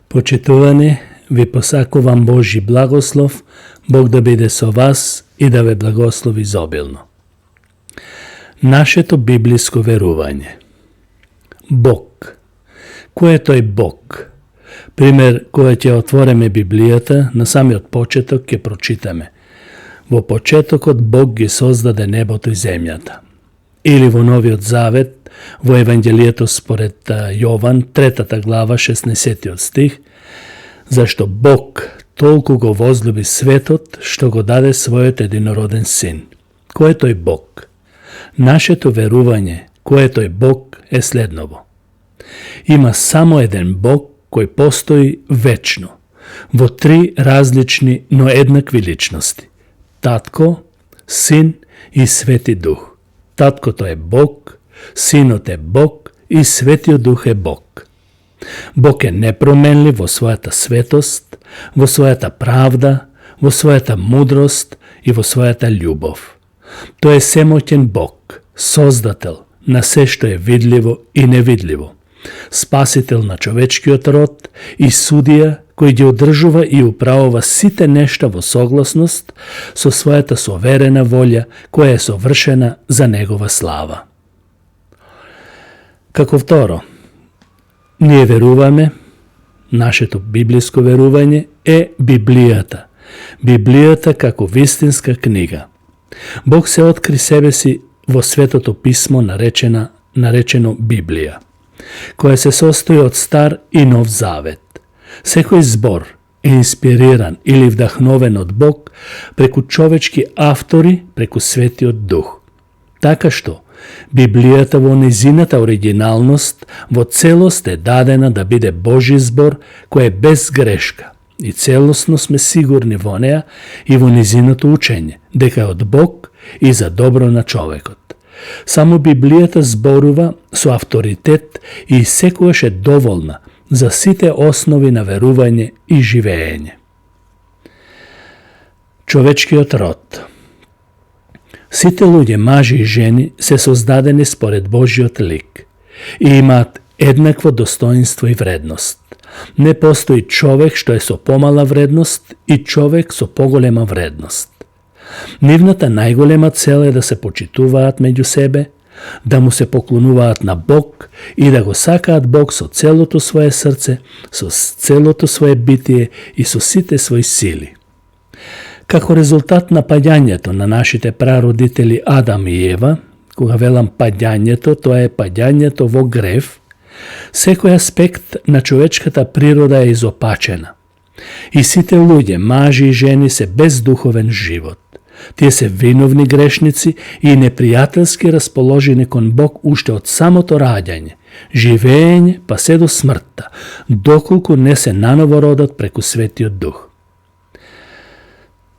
Почитувани, ви посакувам Божи благослов, Бог да биде со вас и да ве благослови изобилно. Нашето библиско верување. Бог. Кој е тој Бог? Пример, кога ќе отвореме Библијата, на самиот почеток ќе прочитаме: во почетокот Бог ги создаде небото и земјата. Или во Новиот Завет, во Евангелието според Јован, 3 глава, 16 стих: зашто Бог толку го возлюби светот, што го даде својот единороден син. Кој е тој Бог? Нашето верување, кој е тој Бог, е следново. Има само еден Бог кој постои вечно, во три различни, но еднакви личности: Татко, Син и Свети Дух. Таткото е Бог, Синот е Бог и Светиот Дух е Бог. Бог е непроменлив во својата светост, во својата правда, во својата мудрост и во својата љубов. Тој е семоќен Бог, создател на се што е видливо и невидливо, спасител на човечкиот род и судија кој ги одржува и управува сите нешта во согласност со својата соверена волја која е совршена за негова слава. Како второ, ние веруваме, нашето библиско верување е Библијата. Библијата како вистинска книга. Бог се откри себе си во Светото писмо наречено Библија, која се состои од Стар и Нов Завет. Секој збор е инспириран или вдахновен од Бог преку човечки автори, преку Светиот Дух. Така што Библијата во низината оригиналност во целост е дадена да биде Божи збор кој е без грешка, и целосно сме сигурни во неа и во низиното учење, дека е од Бог и за добро на човекот. Само Библијата зборува со авторитет и секогаш е доволна за сите основи на верување и живеење. Човечкиот род. Сите луѓе, мажи и жени, се создадени според Божиот лик и имаат еднакво достоинство и вредност. Не постои човек што е со помала вредност и човек со поголема вредност. Нивната најголема цел е да се почитуваат меѓу себе, да му се поклонуваат на Бог и да го сакаат Бог со целото свое срце, со целото свое битие и со сите свои сили. Како резултат на паѓањето на нашите прародители Адам и Ева, кога велам паѓањето, тоа е паѓањето во грев, секој аспект на човечката природа е изопачена. И сите луѓе, мажи и жени, се без духовен живот. Тие се виновни грешници и непријателски расположени кон Бог уште од самото раѓање, живеење па се до смртта, доколку не се наново родат преку Светиот Дух.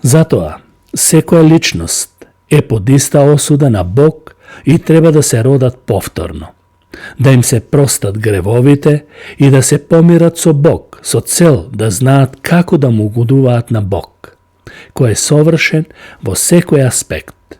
Затоа, секоја личност е под иста осуда на Бог и треба да се родат повторно, да им се простат гревовите и да се помират со Бог, со цел да знаат како да му угодуваат на Бог, кој е совршен во секој аспект.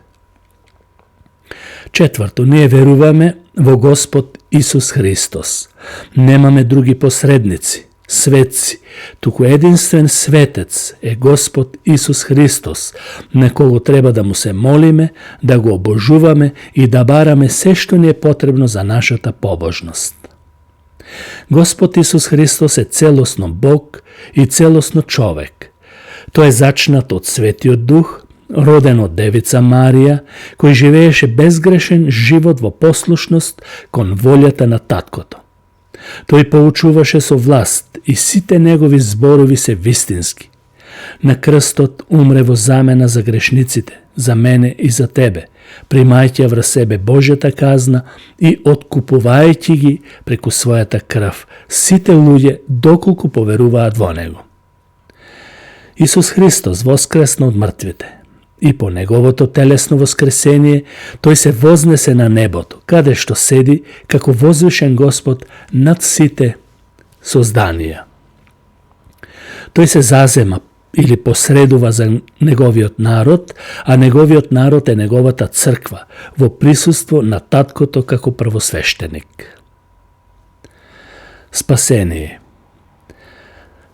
Четврто, ние веруваме во Господ Исус Христос. Немаме други посредници, светци, туку единствен светец е Господ Исус Христос, на кого треба да му се молиме, да го обожуваме и да бараме се што ни е потребно за нашата побожност. Господ Исус Христос е целосно Бог и целосно човек. Тој е зачнат од Светиот Дух, роден од Девица Марија, кој живееше безгрешен живот во послушност кон волјата на Таткото. Тој поучуваше со власт и сите негови зборови се вистински. На крстот умре во замена за грешниците, за мене и за тебе, примајќи врз себе Божјата казна и откупувајќи ги преку својата крв сите луѓе доколку поверуваат во него. Исус Христос воскресна од мртвите и по неговото телесно воскресение тој се вознесе на небото, каде што седи како возвишен Господ над сите созданија. Тој се зазема или посредува за неговиот народ, а неговиот народ е неговата црква во присуство на Таткото како првосвештеник. Спасение.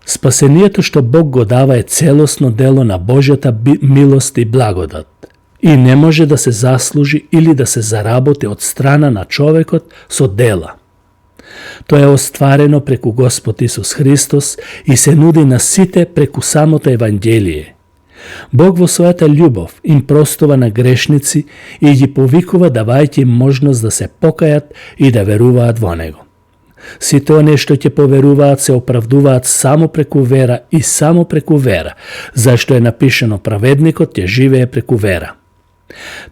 Спасението што Бог го дава е целосно дело на Божјата милост и благодат и не може да се заслужи или да се заработи од страна на човекот со дела. Тоа е остварено преку Господ Исус Христос и се нуди на сите преку самото Евангелие. Бог во својата љубов им простува на грешници и ги повикува давајќи им можност да се покајат и да веруваат во Него. Сите оние што ќе поверуваат се оправдуваат само преку вера и само преку вера, зашто е напишано праведникот ќе живее преку вера.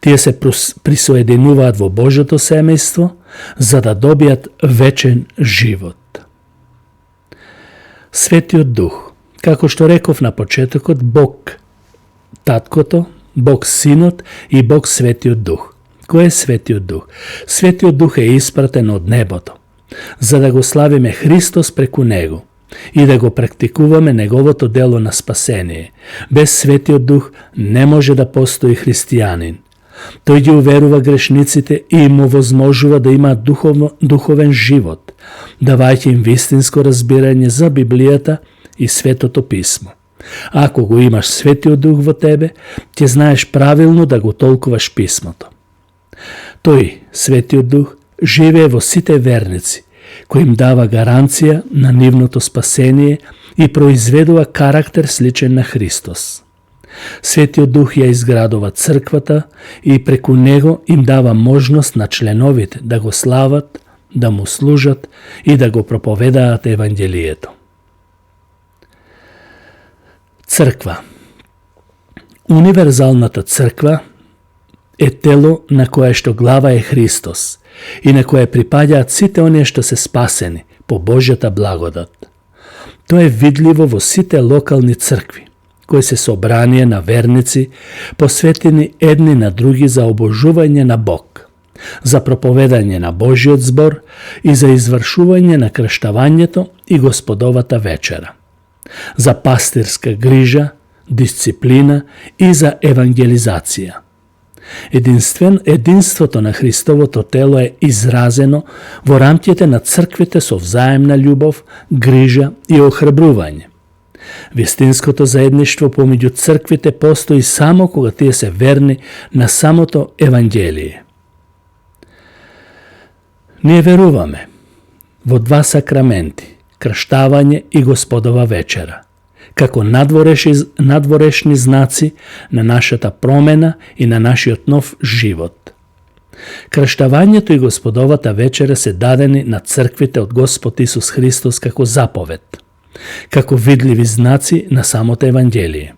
Тие се присоединуваат во Божјото семејство за да добијат вечен живот. Светиот Дух, како што реков на почетокот, Бог Таткото, Бог Синот и Бог Светиот Дух. Кој е Светиот Дух? Светиот Дух е испратен од небото, за да го славиме Христос преку Него и да го практикуваме Неговото дело на спасение. Без Светиот Дух не може да постои христијанин. Тој ги уверува грешниците и им овозможува да имаат духовен живот, давајќи им вистинско разбирање за Библијата и Светото Писмо. Ако го имаш Светиот Дух во тебе, ќе знаеш правилно да го толкуваш Писмото. Тој, Светиот Дух, живее во сите верници, кој им дава гаранција на нивното спасение и произведува карактер сличен на Христос. Светиот Дух ја изградува црквата и преку него им дава можност на членовите да го слават, да му служат и да го проповедаат Евангелието. Црква. Универзалната црква е тело на кое што глава е Христос и на кое припаѓаат сите оние што се спасени по Божјата благодат. Тоа е видливо во сите локални цркви, кои се собрание на верници, посветени едни на други за обожување на Бог, за проповедање на Божјиот збор и за извршување на крштавањето и Господовата вечера, за пастирска грижа, дисциплина и за евангелизација. Единството на Христовото тело е изразено во рамките на црквите со взаемна љубов, грижа и охрабрување. Вистинското заедништво помеѓу црквите постои само кога тие се верни на самото Евангелие. Ние веруваме во два сакраменти, крштавање и Господова вечера, како надворешни знаци на нашата промена и на нашиот нов живот. Крштавањето и Господовата вечера се дадени на црквите од Господ Исус Христос како заповед, како видливи знаци на самото Евангелие.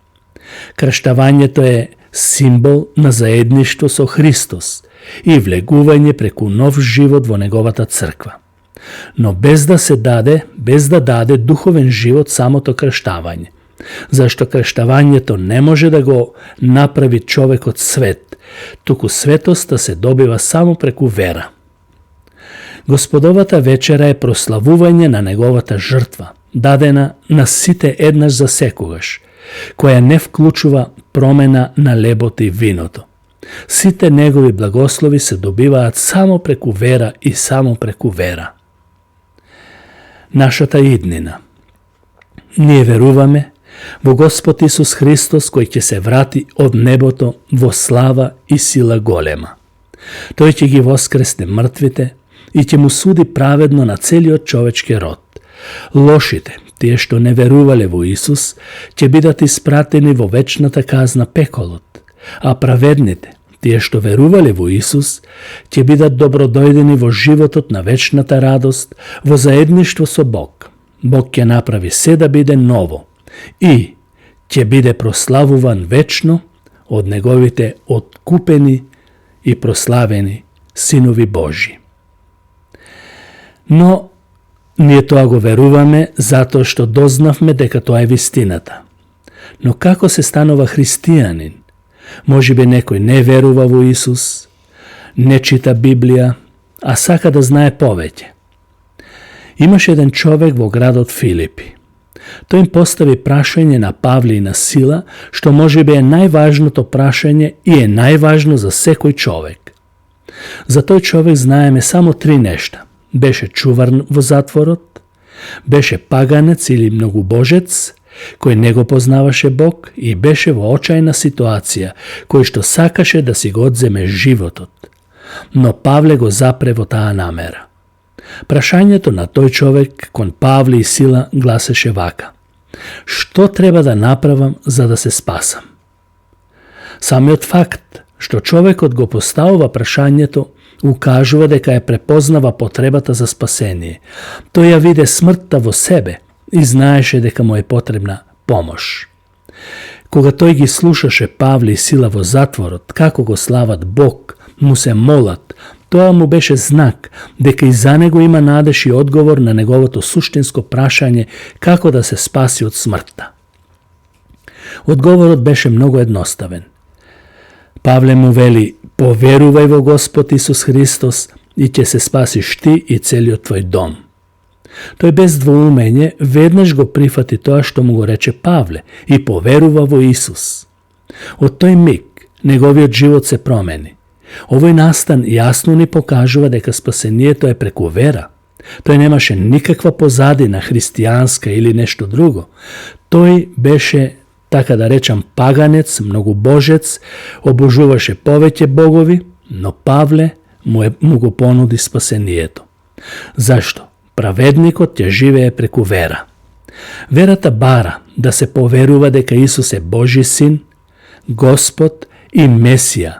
Крштавањето е символ на заедништво со Христос и влегување преку нов живот во Неговата црква. Но без да даде духовен живот самото крштавање, зашто крштавањето не може да го направи човекот свет, туку светоста се добива само преку вера. Господовата вечера е прославување на Неговата жртва, дадена на сите еднаш за секогаш, која не вклучува промена на лебото и виното. Сите Негови благослови се добиваат само преку вера и само преку вера. Нашата иднина. Ние веруваме во Господ Исус Христос кој ќе се врати од небото во слава и сила голема. Тој ќе ги воскресне мртвите и ќе му суди праведно на целиот човечки род. Лошите, тие што не верувале во Исус, ќе бидат испратени во вечната казна пеколот, а праведните, тие што верувале во Исус, ќе бидат добродојдени во животот на вечната радост, во заедништво со Бог. Бог ќе направи се да биде ново и ќе биде прославуван вечно од Неговите откупени и прославени синови Божи. Но ние тоа го веруваме затоа што дознавме дека тоа е вистината. Но како се станува христијанин? Можеби некој не верува во Исус, не чита Библија, а сака да знае повеќе. Имаше еден човек во градот Филипи. Тој им постави прашање на Павле и на Сила, што можеби е најважното прашање и е најважно за секој човек. За тој човек знаеме само 3 нешта. Беше чувар во затворот, Беше паганец или многубожец, кој не го познаваше Бог и беше во очајна ситуација, кој што сакаше да си го одземе животот. Но Павле го запре во таа намера. Прашањето на тој човек кон Павле и Сила гласеше вака: што треба да направам за да се спасам? Самиот факт што човекот го поставува прашањето укажува дека ја препознава потребата за спасение. Тој ја виде смртта во себе и знаеше дека му е потребна помош. Кога тој ги слушаше Павле и Сила во затворот, како го слават Бог, му се молат, тоа му беше знак дека и за него има надеж и одговор на неговото суштинско прашање како да се спаси од смртта. Одговорот беше многу едноставен. Павле му вели: поверувај во Господ Исус Христос и ќе се спасиш ти и целиот твој дом. Тој без двоумење веднаш го прифати тоа што му го рече Павле и поверува во Исус. Од тој миг неговиот живот се промени. Овој настан јасно ни покажува дека спасението е преку вера. Тој немаше никаква позадина христијанска или нешто друго. Тој беше, така да речам, паганец, многубожец, обожуваше повеќе богови, но Павле му го понуди спасението. Зашто? Праведникот ќе живее преку вера. Верата бара да се поверува дека Исус е Божи син, Господ и Месија.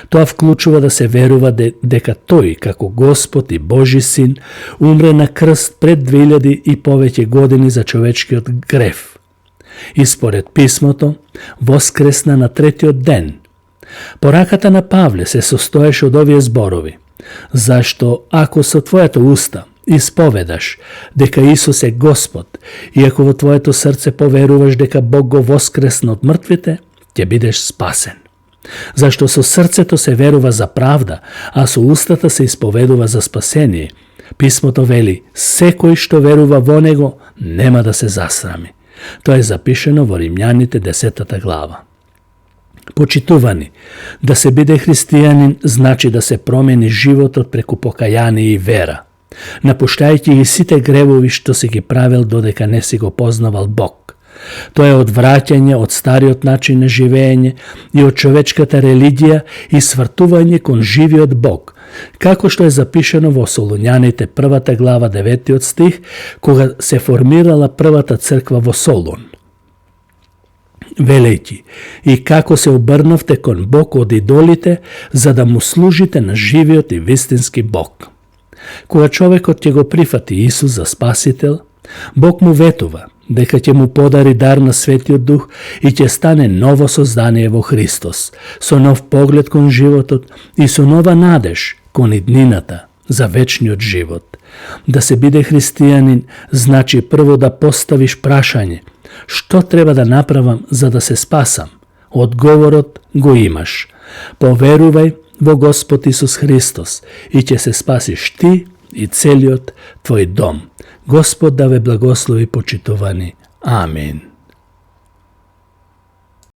Тоа вклучува да се верува дека тој, како Господ и Божи син, умре на крст пред 2000 и повеќе години за човечкиот грев. И според писмото, воскресна на третиот ден. Пораката на Павле се состоеше од овие зборови: зашто ако со твоето уста исповедаш дека Исус е Господ и ако во твоето срце поверуваш дека Бог го воскресна од мртвите, ќе бидеш спасен. Зашто со срцето се верува за правда, а со устата се исповедува за спасение. Писмото вели: секој што верува во него нема да се засрами. Тоа е запишено во Римјаните 10 глава. Почитувани, да се биде христијанин значи да се промени животот преку покаяние и вера, напуштајќи ги сите гревови што си ги правил додека не си го познавал Бог. Тоа е одвраќање од стариот начин на живење и од човечката религија и свртување кон живиот Бог, како што е запишено во Солуњаните 1 глава 9 стих, кога се формирала првата црква во Солун. Велејќи: и како се обрнавте кон Бог од идолите, за да му служите на живиот и вистински Бог. Кога човекот ќе го прифати Исус за Спасител, Бог му ветува дека ќе му подари дар на Светиот Дух и ќе стане ново создание во Христос, со нов поглед кон животот и со нова надеж кон иднината за вечниот живот. Да се биде христијанин значи прво да поставиш прашање: што треба да направам за да се спасам? Одговорот го имаш. Поверувај во Господ Исус Христос и ќе се спасиш ти и целиот твој дом. Господ да ве благослови, почитувани. Амин.